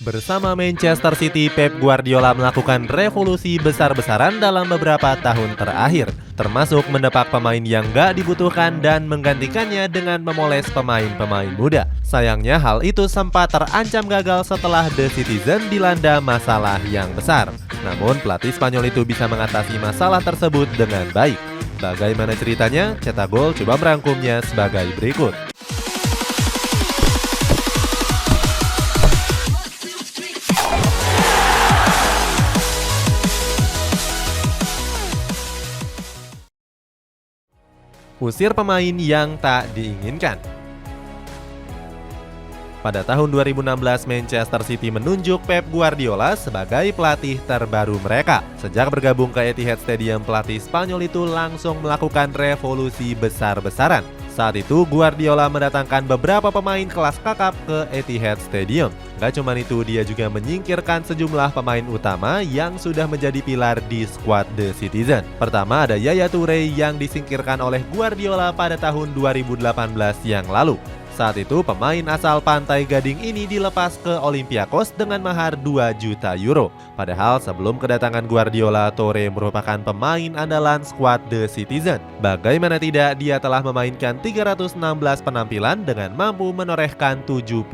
Bersama Manchester City, Pep Guardiola melakukan revolusi besar-besaran dalam beberapa tahun terakhir, termasuk mendepak pemain yang gak dibutuhkan dan menggantikannya dengan memoles pemain-pemain muda. Sayangnya hal itu sempat terancam gagal setelah The Citizen dilanda masalah yang besar. Namun pelatih Spanyol itu bisa mengatasi masalah tersebut dengan baik. Bagaimana ceritanya? Cetak Gol coba merangkumnya sebagai berikut. Usir pemain yang tak diinginkan. Pada tahun 2016, Manchester City menunjuk Pep Guardiola sebagai pelatih terbaru mereka. Sejak bergabung ke Etihad Stadium, pelatih Spanyol itu langsung melakukan revolusi besar-besaran. Saat itu, Guardiola mendatangkan beberapa pemain kelas kakap ke Etihad Stadium. Gak cuma itu, dia juga menyingkirkan sejumlah pemain utama yang sudah menjadi pilar di skuad The Citizen. Pertama ada Yaya Toure yang disingkirkan oleh Guardiola pada tahun 2018 yang lalu. Saat itu, pemain asal Pantai Gading ini dilepas ke Olympiakos dengan mahar 2 juta euro. Padahal sebelum kedatangan Guardiola, Toure merupakan pemain andalan skuad The Citizen. Bagaimana tidak, dia telah memainkan 316 penampilan dengan mampu menorehkan 79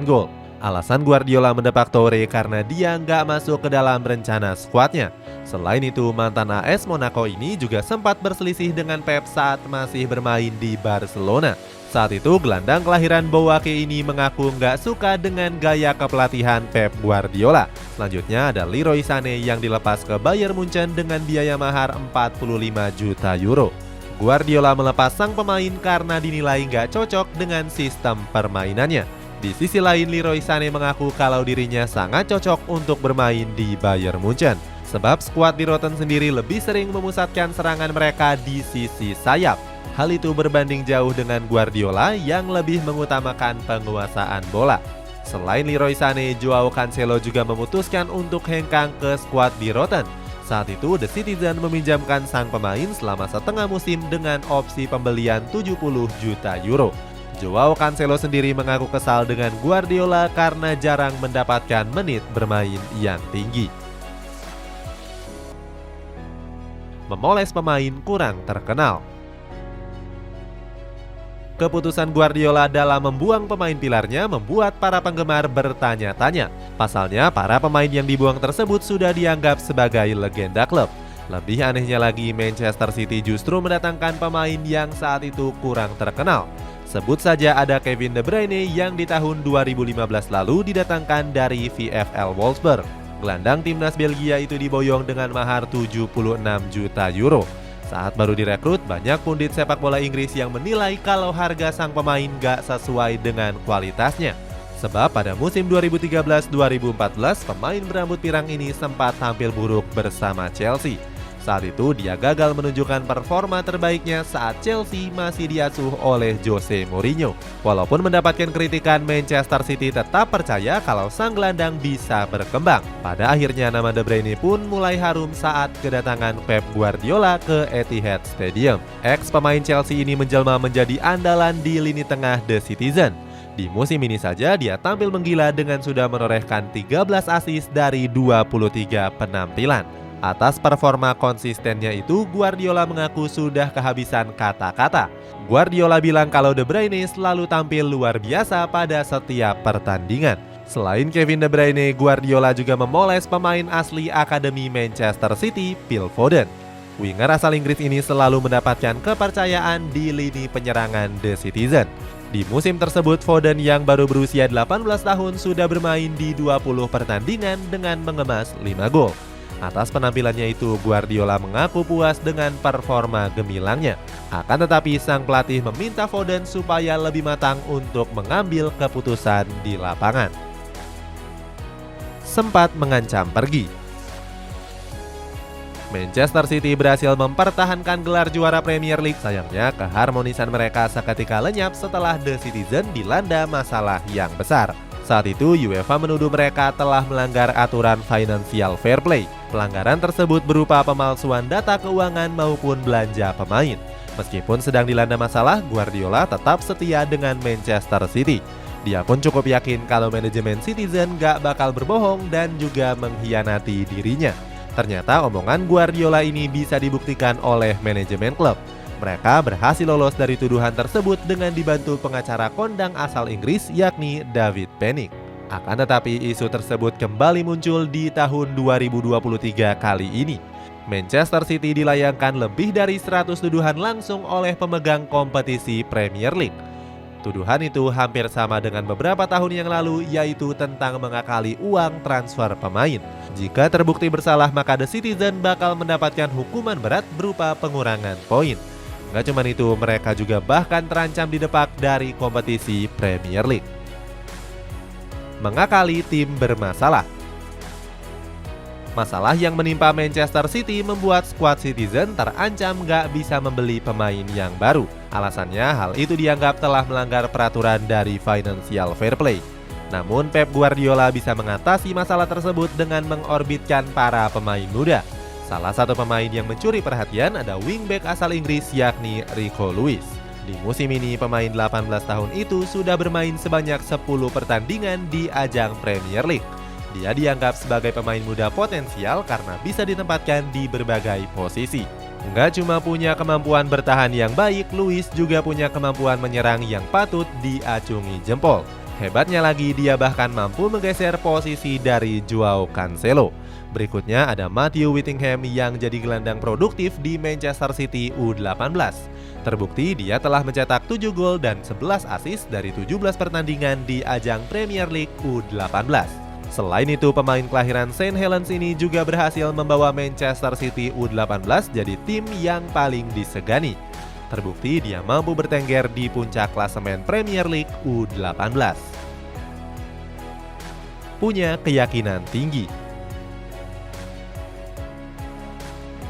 gol. Alasan Guardiola mendepak Toure karena dia nggak masuk ke dalam rencana skuadnya. Selain itu, mantan AS Monaco ini juga sempat berselisih dengan Pep saat masih bermain di Barcelona. Saat itu, gelandang kelahiran Bouake ini mengaku nggak suka dengan gaya kepelatihan Pep Guardiola. Selanjutnya ada Leroy Sané yang dilepas ke Bayern Munchen dengan biaya mahar 45 juta euro. Guardiola melepas sang pemain karena dinilai nggak cocok dengan sistem permainannya. Di sisi lain, Leroy Sané mengaku kalau dirinya sangat cocok untuk bermain di Bayern Munchen. Sebab skuad di Rotten sendiri lebih sering memusatkan serangan mereka di sisi sayap. Hal itu berbanding jauh dengan Guardiola yang lebih mengutamakan penguasaan bola. Selain Leroy Sané, Joao Cancelo juga memutuskan untuk hengkang ke skuad di Rotten. Saat itu, The Citizen meminjamkan sang pemain selama setengah musim dengan opsi pembelian 70 juta euro. Joao Cancelo sendiri mengaku kesal dengan Guardiola karena jarang mendapatkan menit bermain yang tinggi. Memoles pemain kurang terkenal. Keputusan Guardiola dalam membuang pemain pilarnya membuat para penggemar bertanya-tanya. Pasalnya, para pemain yang dibuang tersebut sudah dianggap sebagai legenda klub. Lebih anehnya lagi, Manchester City justru mendatangkan pemain yang saat itu kurang terkenal. Sebut saja ada Kevin De Bruyne yang di tahun 2015 lalu didatangkan dari VfL Wolfsburg. Gelandang timnas Belgia itu diboyong dengan mahar 76 juta euro. Saat baru direkrut, banyak pundit sepak bola Inggris yang menilai kalau harga sang pemain gak sesuai dengan kualitasnya. Sebab pada musim 2013-2014, pemain berambut pirang ini sempat tampil buruk bersama Chelsea. Saat itu dia gagal menunjukkan performa terbaiknya saat Chelsea masih diasuh oleh Jose Mourinho. Walaupun mendapatkan kritikan, Manchester City tetap percaya kalau sang gelandang bisa berkembang. Pada akhirnya nama De Bruyne pun mulai harum saat kedatangan Pep Guardiola ke Etihad Stadium. Ex pemain Chelsea ini menjelma menjadi andalan di lini tengah The Citizen. Di musim ini saja dia tampil menggila dengan sudah menorehkan 13 assist dari 23 penampilan. Atas performa konsistennya itu, Guardiola mengaku sudah kehabisan kata-kata. Guardiola bilang kalau De Bruyne selalu tampil luar biasa pada setiap pertandingan. Selain Kevin De Bruyne, Guardiola juga memoles pemain asli Akademi Manchester City, Phil Foden. Winger asal Inggris ini selalu mendapatkan kepercayaan di lini penyerangan The Citizen. Di musim tersebut, Foden yang baru berusia 18 tahun sudah bermain di 20 pertandingan dengan mengemas 5 gol. Atas penampilannya itu, Guardiola mengaku puas dengan performa gemilangnya. Akan tetapi, sang pelatih meminta Foden supaya lebih matang untuk mengambil keputusan di lapangan. Sempat mengancam pergi. Manchester City berhasil mempertahankan gelar juara Premier League. Sayangnya, keharmonisan mereka seketika lenyap setelah The Citizen dilanda masalah yang besar. Saat itu, UEFA menuduh mereka telah melanggar aturan Financial Fair Play. Pelanggaran tersebut berupa pemalsuan data keuangan maupun belanja pemain. Meskipun sedang dilanda masalah, Guardiola tetap setia dengan Manchester City. Dia pun cukup yakin kalau manajemen Citizen gak bakal berbohong dan juga mengkhianati dirinya. Ternyata omongan Guardiola ini bisa dibuktikan oleh manajemen klub. Mereka berhasil lolos dari tuduhan tersebut dengan dibantu pengacara kondang asal Inggris yakni David Penning. Akan tetapi isu tersebut kembali muncul di tahun 2023 kali ini. Manchester City dilayangkan lebih dari 100 tuduhan langsung oleh pemegang kompetisi Premier League. Tuduhan itu hampir sama dengan beberapa tahun yang lalu, yaitu tentang mengakali uang transfer pemain. Jika terbukti bersalah, maka The Citizen bakal mendapatkan hukuman berat berupa pengurangan poin. Gak cuma itu, mereka juga bahkan terancam didepak dari kompetisi Premier League. Mengakali tim bermasalah. Masalah yang menimpa Manchester City membuat skuad Citizen terancam gak bisa membeli pemain yang baru. Alasannya hal itu dianggap telah melanggar peraturan dari Financial Fair Play. Namun Pep Guardiola bisa mengatasi masalah tersebut dengan mengorbitkan para pemain muda. Salah satu pemain yang mencuri perhatian ada wingback asal Inggris yakni Rico Lewis. Di musim ini pemain 18 tahun itu sudah bermain sebanyak 10 pertandingan di ajang Premier League. Dia dianggap sebagai pemain muda potensial karena bisa ditempatkan di berbagai posisi. Nggak cuma punya kemampuan bertahan yang baik, Lewis juga punya kemampuan menyerang yang patut diacungi jempol. Hebatnya lagi, dia bahkan mampu menggeser posisi dari Joao Cancelo. Berikutnya ada Matthew Whittingham yang jadi gelandang produktif di Manchester City U18. Terbukti dia telah mencetak 7 gol dan 11 assist dari 17 pertandingan di ajang Premier League U18. Selain itu, pemain kelahiran St. Helens ini juga berhasil membawa Manchester City U18 jadi tim yang paling disegani. Terbukti dia mampu bertengger di puncak klasemen Premier League U18. Punya keyakinan tinggi.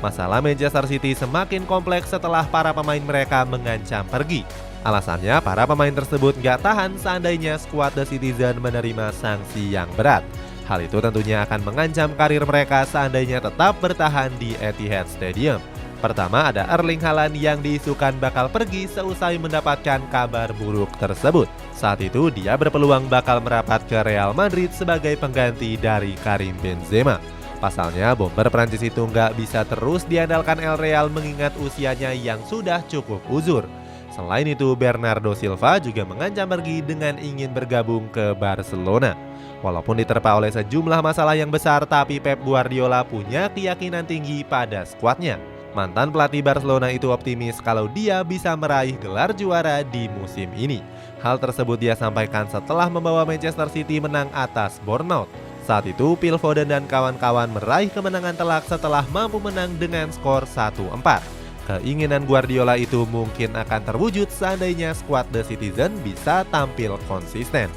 Masalah Manchester City semakin kompleks setelah para pemain mereka mengancam pergi. Alasannya, para pemain tersebut gak tahan seandainya skuad The Citizen menerima sanksi yang berat. Hal itu tentunya akan mengancam karir mereka seandainya tetap bertahan di Etihad Stadium. Pertama, ada Erling Haaland yang diisukan bakal pergi seusai mendapatkan kabar buruk tersebut. Saat itu, dia berpeluang bakal merapat ke Real Madrid sebagai pengganti dari Karim Benzema. Pasalnya, bomber Prancis itu nggak bisa terus diandalkan El Real mengingat usianya yang sudah cukup uzur. Selain itu, Bernardo Silva juga mengancam pergi dengan ingin bergabung ke Barcelona. Walaupun diterpa oleh sejumlah masalah yang besar, tapi Pep Guardiola punya keyakinan tinggi pada skuadnya. Mantan pelatih Barcelona itu optimis kalau dia bisa meraih gelar juara di musim ini. Hal tersebut dia sampaikan setelah membawa Manchester City menang atas Bournemouth. Saat itu, Phil Foden dan kawan-kawan meraih kemenangan telak setelah mampu menang dengan skor 1-4. Keinginan Guardiola itu mungkin akan terwujud seandainya skuad The Citizen bisa tampil konsisten.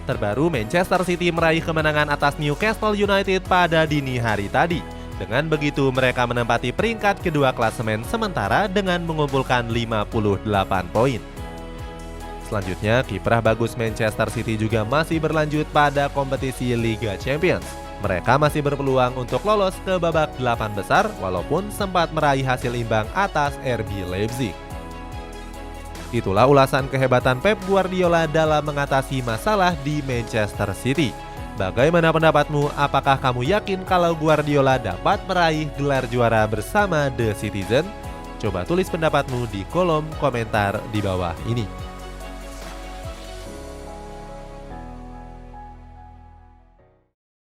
Terbaru, Manchester City meraih kemenangan atas Newcastle United pada dini hari tadi. Dengan begitu, mereka menempati peringkat kedua klasemen sementara dengan mengumpulkan 58 poin. Selanjutnya, kiprah bagus Manchester City juga masih berlanjut pada kompetisi Liga Champions. Mereka masih berpeluang untuk lolos ke babak 8 besar walaupun sempat meraih hasil imbang atas RB Leipzig. Itulah ulasan kehebatan Pep Guardiola dalam mengatasi masalah di Manchester City. Bagaimana pendapatmu? Apakah kamu yakin kalau Guardiola dapat meraih gelar juara bersama The Citizen? Coba tulis pendapatmu di kolom komentar di bawah ini.